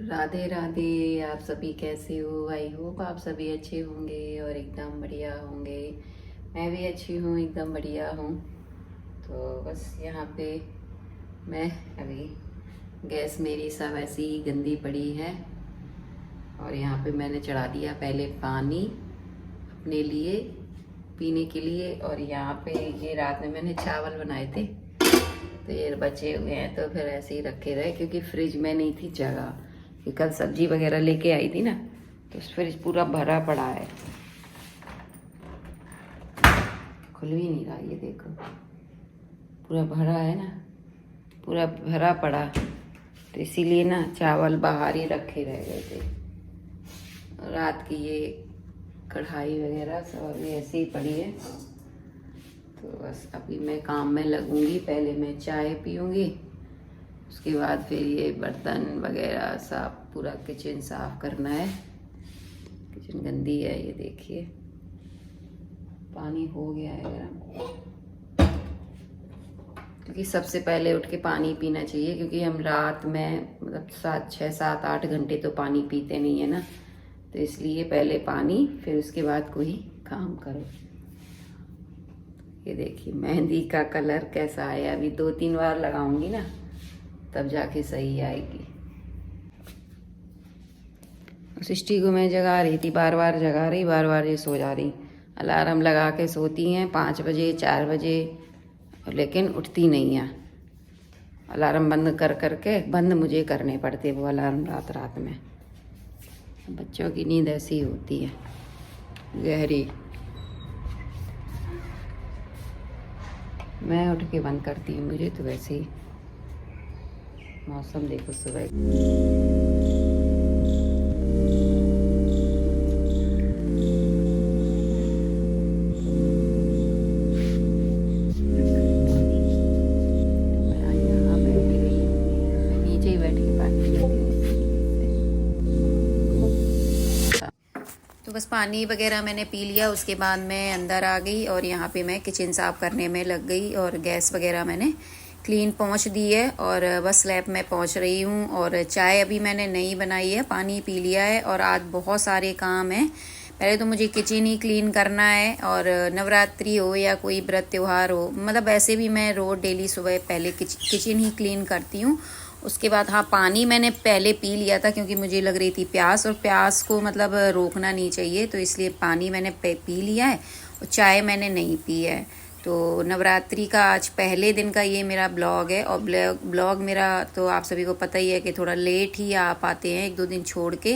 राधे राधे। आप सभी कैसे हो? आई होप आप सभी अच्छे होंगे और एकदम बढ़िया होंगे। मैं भी अच्छी हूँ, एकदम बढ़िया हूँ। तो बस यहाँ पे मैं अभी गैस मेरी सब ऐसी ही गंदी पड़ी है और यहाँ पे मैंने चढ़ा दिया पहले पानी अपने लिए पीने के लिए। और यहाँ पे ये रात में मैंने चावल बनाए थे तो ये बचे हुए हैं, तो फिर ऐसे ही रखे रहे क्योंकि फ्रिज में नहीं थी जगह। कि कल सब्जी वगैरह लेके आई थी ना, तो फ्रिज पूरा भरा पड़ा है, खुल भी नहीं रहा। ये देखो पूरा भरा है ना, पूरा भरा पड़ा, तो इसीलिए ना चावल बाहर ही रखे रह गए थे। रात की ये कढ़ाई वगैरह सब अभी ऐसे ही पड़ी है। तो बस अभी मैं काम में लगूंगी। पहले मैं चाय पीऊँगी, उसके बाद फिर ये बर्तन वगैरह साफ, पूरा किचन साफ करना है। किचन गंदी है, ये देखिए पानी हो गया है गरम। क्योंकि सबसे पहले उठ के पानी पीना चाहिए, क्योंकि हम रात में मतलब 6 7 8 घंटे तो पानी पीते नहीं है ना, तो इसलिए पहले पानी, फिर उसके बाद कोई काम करो। ये देखिए मेहंदी का कलर कैसा आया। अभी 2 3 बार लगाऊंगी ना, तब जाके सही आएगी। सृष्टि को मैं जगा रही थी, बार बार जगा रही, बार बार ये सो जा रही। अलार्म लगा के सोती हैं 5 बजे 4 बजे, लेकिन उठती नहीं है। अलार्म बंद कर करके बंद मुझे करने पड़ते वो अलार्म रात रात में। बच्चों की नींद ऐसी होती है गहरी। मैं उठ के बंद करती हूँ, मुझे तो वैसे ही। मौसम देखो सुबह तो बस पानी वगैरह मैंने पी लिया। उसके बाद मैं अंदर आ गई और यहाँ पे मैं किचन साफ़ करने में लग गई और गैस वगैरह मैंने क्लीन पहुँच दी है और बस स्लैब में पहुँच रही हूँ। और चाय अभी मैंने नहीं बनाई है, पानी पी लिया है। और आज बहुत सारे काम हैं। पहले तो मुझे किचन ही क्लीन करना है, और नवरात्रि हो या कोई व्रत त्यौहार हो, मतलब ऐसे भी मैं रोज़ डेली सुबह पहले किचन ही क्लीन करती हूँ। उसके बाद हाँ, पानी मैंने पहले पी लिया था क्योंकि मुझे लग रही थी प्यास, और प्यास को मतलब रोकना नहीं चाहिए, तो इसलिए पानी मैंने पी लिया है और चाय मैंने नहीं पी है। तो नवरात्रि का आज पहले दिन का ये मेरा ब्लॉग है। और ब्लॉग मेरा तो आप सभी को पता ही है कि थोड़ा लेट ही आ पाते हैं, 1 2 दिन छोड़ के,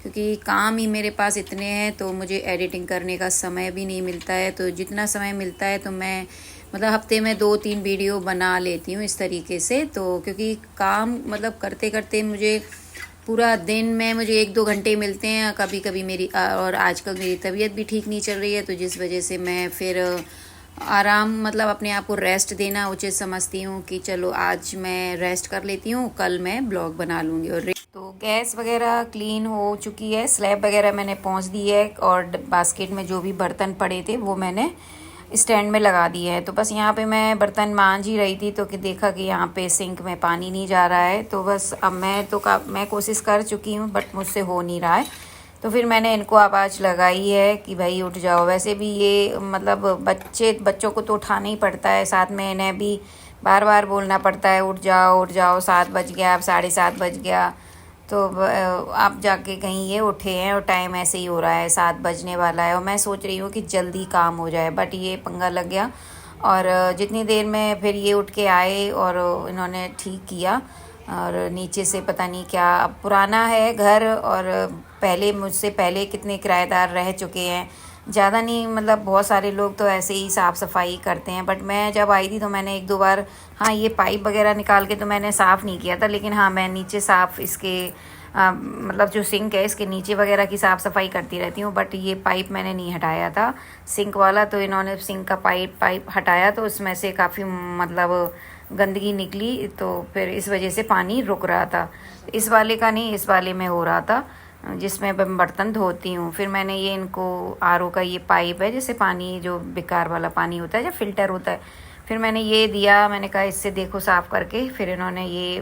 क्योंकि काम ही मेरे पास इतने हैं तो मुझे एडिटिंग करने का समय भी नहीं मिलता है। तो जितना समय मिलता है तो मैं मतलब हफ्ते में 2 3 वीडियो बना लेती हूँ इस तरीके से। तो क्योंकि काम मतलब करते करते मुझे पूरा दिन में मुझे 1 2 घंटे मिलते हैं कभी कभी। मेरी और आजकल मेरी तबीयत भी ठीक नहीं चल रही है, तो जिस वजह से मैं फिर आराम मतलब अपने आप को रेस्ट देना उचित समझती हूँ कि चलो आज मैं रेस्ट कर लेती हूँ, कल मैं ब्लॉग बना लूँगी। और तो गैस वगैरह क्लीन हो चुकी है, स्लैब वगैरह मैंने पहुँच दी है, और बास्केट में जो भी बर्तन पड़े थे वो मैंने स्टैंड में लगा दिए है। तो बस यहाँ पे मैं बर्तन मांज ही रही थी तो कि देखा कि यहाँ पे सिंक में पानी नहीं जा रहा है। तो बस अब मैं कोशिश कर चुकी हूँ, बट मुझसे हो नहीं रहा है। तो फिर मैंने इनको आवाज़ लगाई है कि भाई उठ जाओ। वैसे भी ये मतलब बच्चों को तो उठाना ही पड़ता है, साथ में इन्हें भी बार बार बोलना पड़ता है उठ जाओ उठ जाओ, 7 बज गया, अब 7:30 बज गया। तो आप जाके कहीं ये उठे हैं और टाइम ऐसे ही हो रहा है, 7 बजने वाला है, और मैं सोच रही हूँ कि जल्दी काम हो जाए, बट ये पंगा लग गया। और जितनी देर में फिर ये उठ के आए और इन्होंने ठीक किया। और नीचे से पता नहीं क्या, अब पुराना है घर, और पहले मुझसे पहले कितने किराएदार रह चुके हैं, ज़्यादा नहीं मतलब बहुत सारे लोग तो ऐसे ही साफ़ सफाई करते हैं। बट मैं जब आई थी तो मैंने 1 2 बार हाँ ये पाइप वगैरह निकाल के तो मैंने साफ़ नहीं किया था, लेकिन हाँ मैं नीचे साफ़ इसके मतलब जो सिंक है इसके नीचे वगैरह की साफ़ सफाई करती रहती हूँ। बट ये पाइप मैंने नहीं हटाया था सिंक वाला, तो इन्होंने सिंक का पाइप हटाया तो उसमें से काफ़ी मतलब गंदगी निकली, तो फिर इस वजह से पानी रुक रहा था। इस वाले का नहीं, इस वाले में हो रहा था जिसमें मैं बर्तन धोती हूँ। फिर मैंने ये इनको आरओ का ये पाइप है जिससे पानी जो बेकार वाला पानी होता है, जो फिल्टर होता है, फिर मैंने ये दिया, मैंने कहा इससे देखो साफ़ करके, फिर इन्होंने ये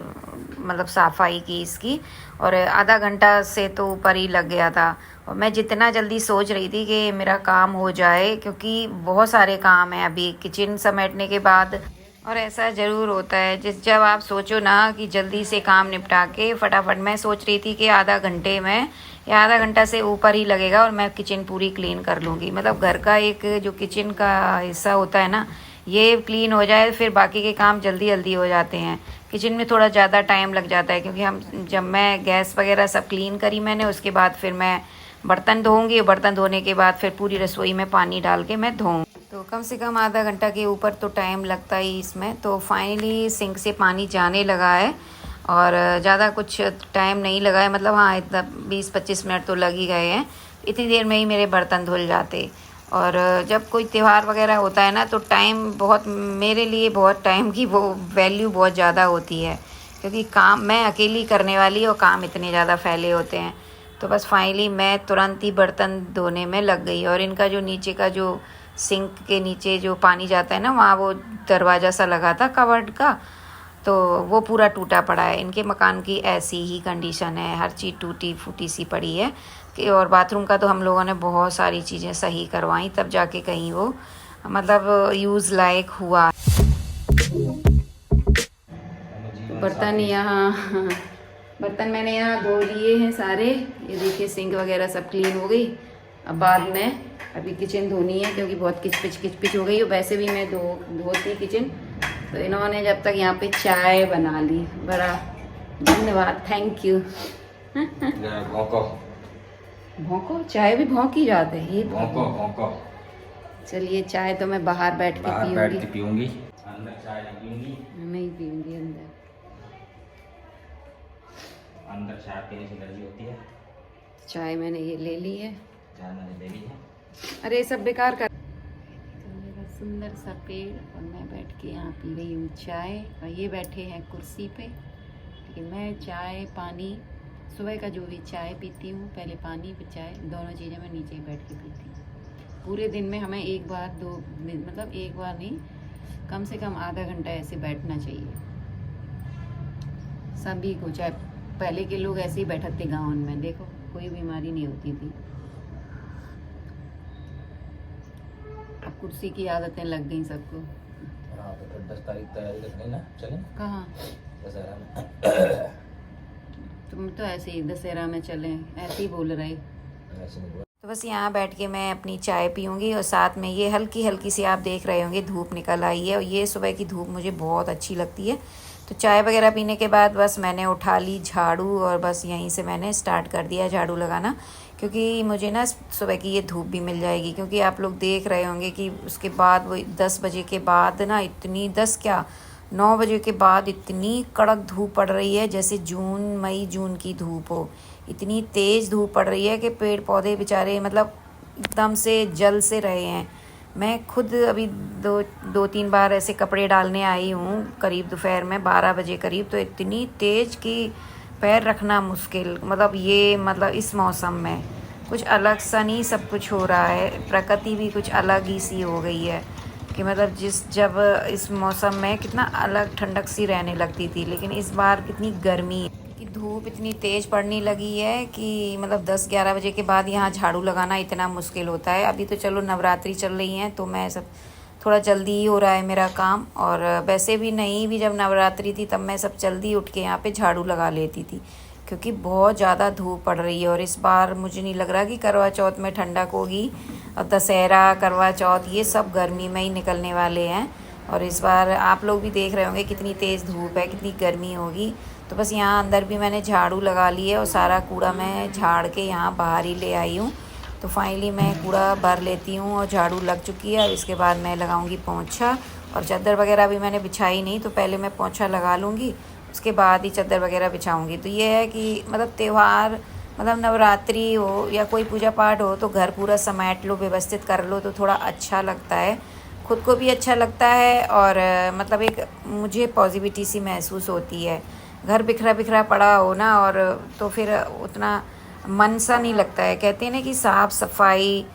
मतलब सफाई की इसकी, और आधा घंटा से तो ऊपर ही लग गया था। और मैं जितना जल्दी सोच रही थी कि मेरा काम हो जाए, क्योंकि बहुत सारे काम हैं अभी किचन समेटने के बाद। और ऐसा ज़रूर होता है जब आप सोचो ना कि जल्दी से काम निपटा के फटाफट, मैं सोच रही थी कि आधा घंटे में या आधा घंटा से ऊपर ही लगेगा और मैं किचन पूरी क्लीन कर लूँगी। मतलब घर का एक जो किचन का हिस्सा होता है ना, ये क्लीन हो जाए फिर बाकी के काम जल्दी जल्दी हो जाते हैं। किचन में थोड़ा ज़्यादा टाइम लग जाता है, क्योंकि जब मैं गैस वगैरह सब क्लीन करी मैंने, उसके बाद फिर मैं बर्तन धोऊंगी। बर्तन धोने के बाद फिर पूरी रसोई में पानी डाल के मैं धोऊँ, तो कम से कम आधा घंटा के ऊपर तो टाइम लगता ही इसमें। तो फाइनली सिंक से पानी जाने लगा है और ज़्यादा कुछ टाइम नहीं लगा है, मतलब हाँ इतना 20-25 मिनट तो लग ही गए हैं। इतनी देर में ही मेरे बर्तन धुल जाते। और जब कोई त्यौहार वगैरह होता है ना, तो टाइम बहुत, मेरे लिए बहुत टाइम की वो वैल्यू बहुत ज़्यादा होती है, क्योंकि काम मैं अकेली करने वाली और काम इतने ज़्यादा फैले होते हैं। तो बस फाइनली मैं तुरंत ही बर्तन धोने में लग गई। और इनका जो नीचे का जो सिंक के नीचे जो पानी जाता है ना, वहाँ वो दरवाज़ा सा लगा था कवर्ड का, तो वो पूरा टूटा पड़ा है। इनके मकान की ऐसी ही कंडीशन है, हर चीज़ टूटी फूटी सी पड़ी है कि। और बाथरूम का तो हम लोगों ने बहुत सारी चीज़ें सही करवाई, तब जाके कहीं वो मतलब यूज़ लायक हुआ। बर्तन यहाँ बर्तन मैंने यहाँ धो लिए हैं सारे, ये देखिए सिंक वगैरह सब क्लीन हो गई। अब बाद में अभी किचन धोनी है, क्योंकि बहुत किचपिच हो गई। और वैसे भी मैं धोती किचन, तो इन्होंने जब तक यहाँ पे चाय बना ली, बड़ा धन्यवाद, थैंक यू। भौंको, चाय भी भौंकी जाते हैं ये। भौंको। चलिए चाय तो मैं बाहर बैठ के पीऊंगी। अंदर चाय नहीं पीऊंगी। अंदर चाय पीने से एलर्जी होती है। चाय मैंने ये ले ली है। अरे सब बेकार कर। तो मेरा सुंदर सा पेड़ और मैं बैठ के यहाँ पी रही हूँ चाय, और ये बैठे हैं कुर्सी पे। लेकिन मैं चाय पानी सुबह का जो भी चाय पीती हूँ, पहले पानी फिर चाय, दोनों चीज़ें मैं नीचे ही बैठ के पीती हूँ। पूरे दिन में हमें एक बार मतलब एक बार नहीं, कम से कम आधा घंटा ऐसे बैठना चाहिए सभी को। चाहे पहले के लोग ऐसे ही बैठते थे गाँव में, देखो कोई बीमारी नहीं होती थी। अब कुर्सी की आदतें लग गई सबको। हाँ तो फिर 10 तारीख तैयारी रखनी ना, चलें कहाँ? दशहरा में। तुम तो ऐसे ही दशहरा में चले, ऐसे ही बोल रहे। तो बस यहाँ बैठ के मैं अपनी चाय पीऊँगी, और साथ में ये हल्की हल्की सी आप देख रहे होंगे धूप निकल आई है, और ये सुबह की धूप मुझे बहुत अच्छी लगती है। तो चाय वगैरह पीने के बाद बस मैंने उठा ली झाड़ू, और बस यहीं से मैंने स्टार्ट कर दिया झाड़ू लगाना, क्योंकि मुझे ना सुबह की ये धूप भी मिल जाएगी। क्योंकि आप लोग देख रहे होंगे कि उसके बाद वो 10 बजे के बाद ना इतनी 10 क्या 9 बजे के बाद इतनी कड़क धूप पड़ रही है, जैसे मई जून की धूप हो। इतनी तेज़ धूप पड़ रही है कि पेड़ पौधे बेचारे मतलब एकदम से जल से रहे हैं। मैं खुद अभी दो तीन बार ऐसे कपड़े डालने आई हूँ करीब दोपहर में 12 बजे करीब, तो इतनी तेज़ कि पैर रखना मुश्किल। मतलब इस मौसम में कुछ अलग सा नहीं सब कुछ हो रहा है, प्रकृति भी कुछ अलग ही सी हो गई है कि मतलब जब इस मौसम में कितना अलग ठंडक सी रहने लगती थी, लेकिन इस बार कितनी गर्मी है कि धूप इतनी तेज़ पड़ने लगी है कि मतलब 10-11 बजे के बाद यहाँ झाड़ू लगाना इतना मुश्किल होता है। अभी तो चलो नवरात्रि चल रही हैं, तो मैं सब थोड़ा जल्दी ही हो रहा है मेरा काम। और वैसे भी नहीं भी जब नवरात्रि थी तब मैं सब जल्दी उठ के यहाँ पे झाड़ू लगा लेती थी, क्योंकि बहुत ज़्यादा धूप पड़ रही है। और इस बार मुझे नहीं लग रहा कि करवा चौथ में ठंडक होगी, और दशहरा करवा चौथ ये सब गर्मी में ही निकलने वाले हैं। और इस बार आप लोग भी देख रहे होंगे कितनी तेज़ धूप है, कितनी गर्मी होगी। तो बस यहाँ अंदर भी मैंने झाड़ू लगा ली है, और सारा कूड़ा मैं झाड़ के यहाँ बाहर ही ले आई हूँ। तो फाइनली मैं कूड़ा भर लेती हूँ, और झाड़ू लग चुकी है। अब इसके बाद मैं लगाऊंगी पोंछा, और चादर वगैरह भी मैंने बिछाई नहीं, तो पहले मैं पोंछा लगा लूँगी, उसके बाद ही चादर वगैरह बिछाऊँगी। तो ये है कि मतलब त्यौहार, मतलब नवरात्रि हो या कोई पूजा पाठ हो, तो घर पूरा समेट लो, व्यवस्थित कर लो, तो थोड़ा अच्छा लगता है, खुद को भी अच्छा लगता है। और मतलब एक मुझे पॉजिटिविटी सी महसूस होती है। घर बिखरा बिखरा पड़ा हो ना, और तो फिर उतना मन सा नहीं लगता है। कहते हैं ना कि साफ़ सफाई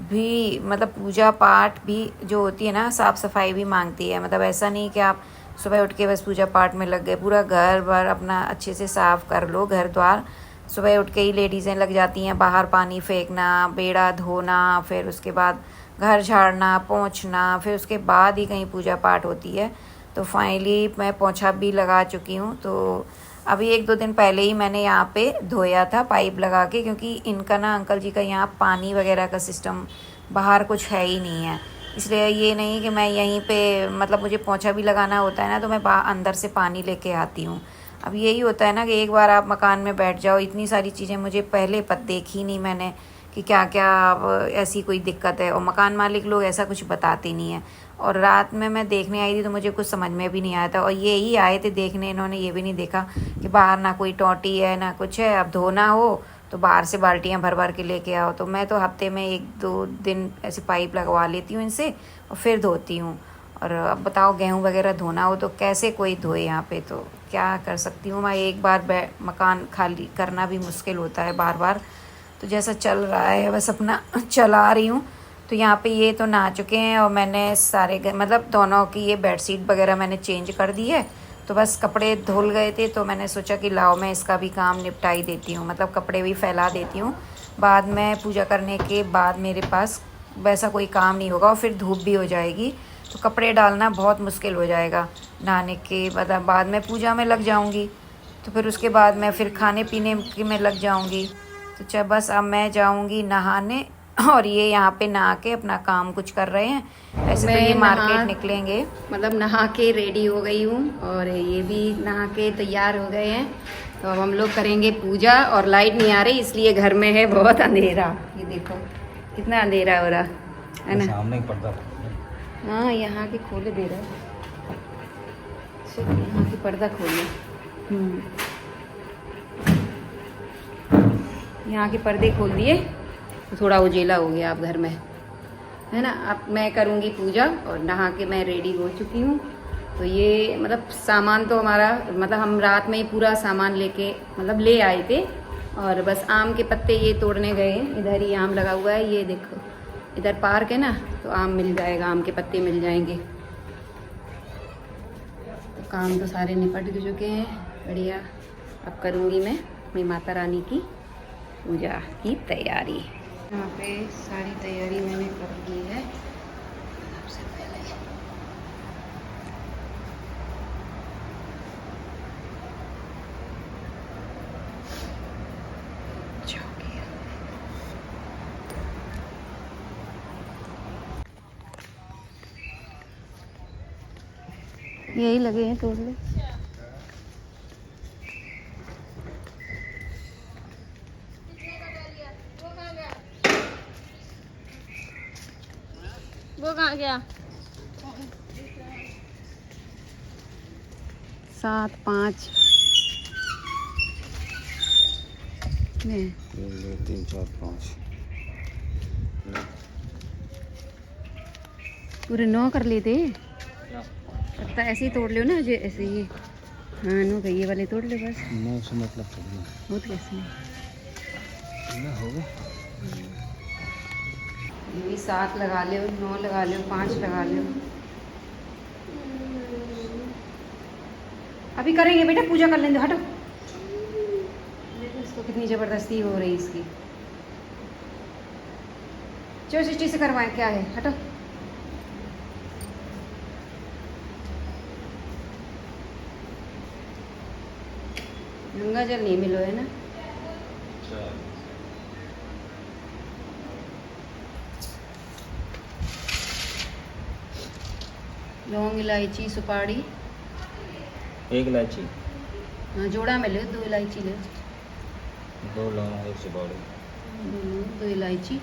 भी मतलब पूजा पाठ भी जो होती है ना, साफ़ सफाई भी मांगती है। मतलब ऐसा नहीं कि आप सुबह उठ के बस पूजा पाठ में लग गए, पूरा घर बार अपना अच्छे से साफ़ कर लो, घर द्वार। सुबह उठ के ही लेडीज़ें लग जाती हैं बाहर पानी फेंकना, बेड़ा धोना, फिर उसके बाद घर झाड़ना, पोंछना, फिर उसके बाद ही कहीं पूजा पाठ होती है। तो फाइनली मैं पोंछा भी लगा चुकी हूँ। तो अभी 1-2 दिन पहले ही मैंने यहाँ पे धोया था पाइप लगा के, क्योंकि इनका ना अंकल जी का यहाँ पानी वगैरह का सिस्टम बाहर कुछ है ही नहीं है। इसलिए ये नहीं कि मैं यहीं पे मतलब मुझे पोंछा भी लगाना होता है ना, तो मैं अंदर से पानी लेके आती हूँ। अब यही होता है ना कि एक बार आप मकान में बैठ जाओ, इतनी सारी चीज़ें मुझे पहले देखी नहीं मैंने कि क्या क्या ऐसी कोई दिक्कत है, और मकान मालिक लोग ऐसा कुछ बताते नहीं हैं। और रात में मैं देखने आई थी तो मुझे कुछ समझ में भी नहीं आया था, और ये ही आए थे देखने, इन्होंने ये भी नहीं देखा कि बाहर ना कोई टोंटी है ना कुछ है। अब धोना हो तो बाहर से बाल्टियाँ भर भर के लेके आओ। तो मैं तो हफ्ते में 1-2 दिन ऐसे पाइप लगवा लेती हूँ इनसे और फिर धोती हूँ। और अब बताओ गेहूँ वगैरह धोना हो तो कैसे कोई धोए यहाँ पे, तो क्या कर सकती हूँ मैं। एक बार मकान खाली करना भी मुश्किल होता है बार बार। तो जैसा चल रहा है बस अपना चला रही हूँ। तो यहाँ पे ये तो नहा चुके हैं और मैंने सारे मतलब दोनों की ये बेडशीट वगैरह मैंने चेंज कर दी है। तो बस कपड़े धुल गए थे तो मैंने सोचा कि लाओ मैं इसका भी काम निपटाई देती हूँ, मतलब कपड़े भी फैला देती हूँ। बाद में पूजा करने के बाद मेरे पास वैसा कोई काम नहीं होगा और फिर धूप भी हो जाएगी, तो कपड़े डालना बहुत मुश्किल हो जाएगा। नहाने के बाद में पूजा में लग जाऊँगी, तो फिर उसके बाद मैं फिर खाने पीने की में लग जाऊँगी। तो चल बस अब मैं जाऊँगी नहाने, और ये यहाँ पे नहा के अपना काम कुछ कर रहे हैं। ऐसे तो ये मार्केट निकलेंगे। मतलब नहा के रेडी हो गई हूँ और ये भी नहा के तैयार हो गए हैं। तो अब हम लोग करेंगे पूजा, और लाइट नहीं आ रही इसलिए घर में है बहुत अंधेरा। ये देखो कितना अंधेरा हो रहा है ना। सामने ही पर्दा। हाँ यहाँ के खोले दे रहा है, यहाँ की पर्दा खोले। यहाँ के पर्दे खोल दिए तो थोड़ा उजेला हो गया अब घर में, है ना। अब मैं करूँगी पूजा और नहा के मैं रेडी हो चुकी हूँ। तो ये मतलब सामान तो हमारा मतलब हम रात में ही पूरा सामान लेके मतलब ले आए थे, और बस आम के पत्ते ये तोड़ने गए। इधर ही आम लगा हुआ है, ये देखो इधर पार्क है ना, तो आम मिल जाएगा, आम के पत्ते मिल जाएंगे। तो काम तो सारे निपट चुके हैं, बढ़िया। अब करूँगी मैं माता रानी की पूजा की तैयारी। यहाँ पे सारी तैयारी मैंने कर दी है। सबसे पहले यही लगे हैं तोड़ ले। वो कहाँ गया? 7, 5 नहीं 3, 4, 5 पूरे 9 कर लेते। पत्ता ऐसे ही तोड़ लो ना, जो ऐसे ही। हाँ 9 ये वाले तोड़ लो बस। 9 से मतलब थोड़ी बहुत कैसे नहीं ना होगा। ये भी 7 लगा लो, 9 लगा लो, 5 लगा लो। अभी करेंगे बेटा, पूजा कर लेंगे, हटो। इसको कितनी ज़बरदस्ती हो रही इसकी। चलो सिस्टी से करवाएं, क्या है, हटो। गंगा जल नहीं मिलो है ना। लौंग, इलायची, सुपारी। 1 इलायची। हाँ जोड़ा में लो, 2 इलायची लो। 2 लौंग, 1 सुपारी। 2 इलायची।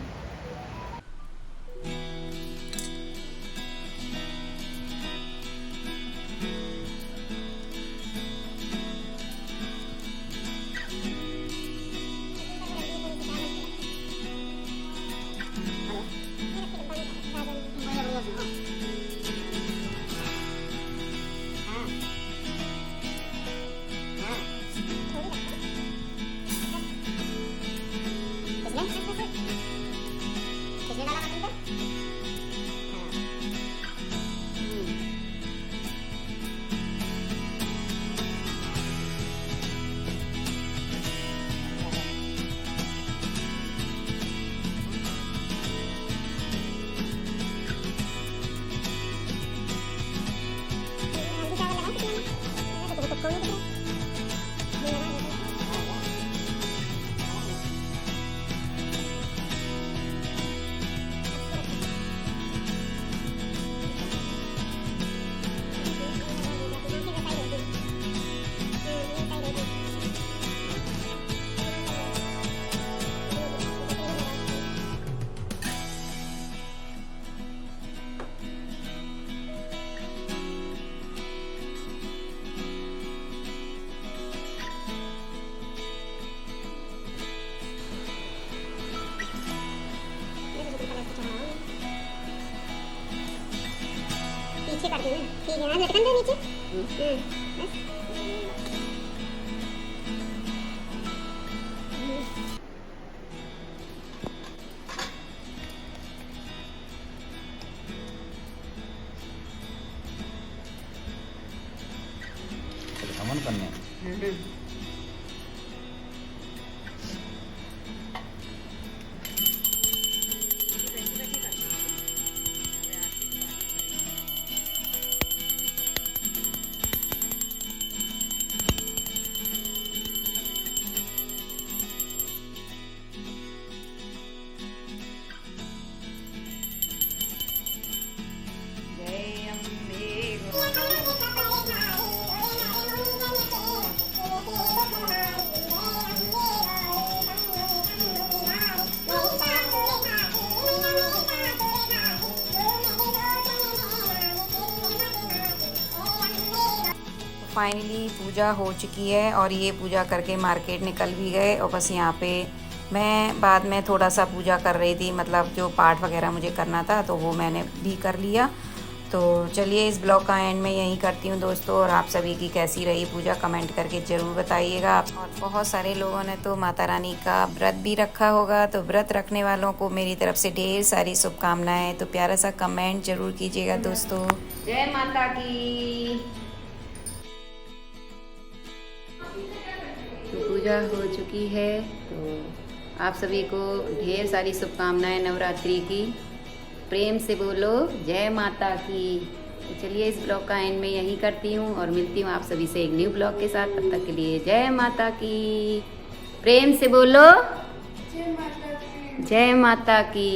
करती हूँ। ठीक है, लटकन दो नीचे। बस। अमन करने जय अम्बे फाइनली पूजा हो चुकी है और ये पूजा करके मार्केट निकल भी गए और बस यहाँ पे मैं बाद में थोड़ा सा पूजा कर रही थी, मतलब जो पाठ वगैरह मुझे करना था तो वो मैंने भी कर लिया। तो चलिए इस ब्लॉग का एंड में यहीं करती हूँ दोस्तों, और आप सभी की कैसी रही पूजा कमेंट करके ज़रूर बताइएगा। और बहुत सारे लोगों ने तो माता रानी का व्रत भी रखा होगा, तो व्रत रखने वालों को मेरी तरफ से ढेर सारी शुभकामनाएं। तो प्यारा सा कमेंट ज़रूर कीजिएगा दोस्तों। जय माता की। तो पूजा हो चुकी है, तो आप सभी को ढेर सारी शुभकामनाएं नवरात्रि की। प्रेम से बोलो जय माता की। तो चलिए इस ब्लॉग का एंड में यहीं करती हूँ और मिलती हूँ आप सभी से एक न्यू ब्लॉग के साथ। तब तक के लिए जय माता की। प्रेम से बोलो जय माता की।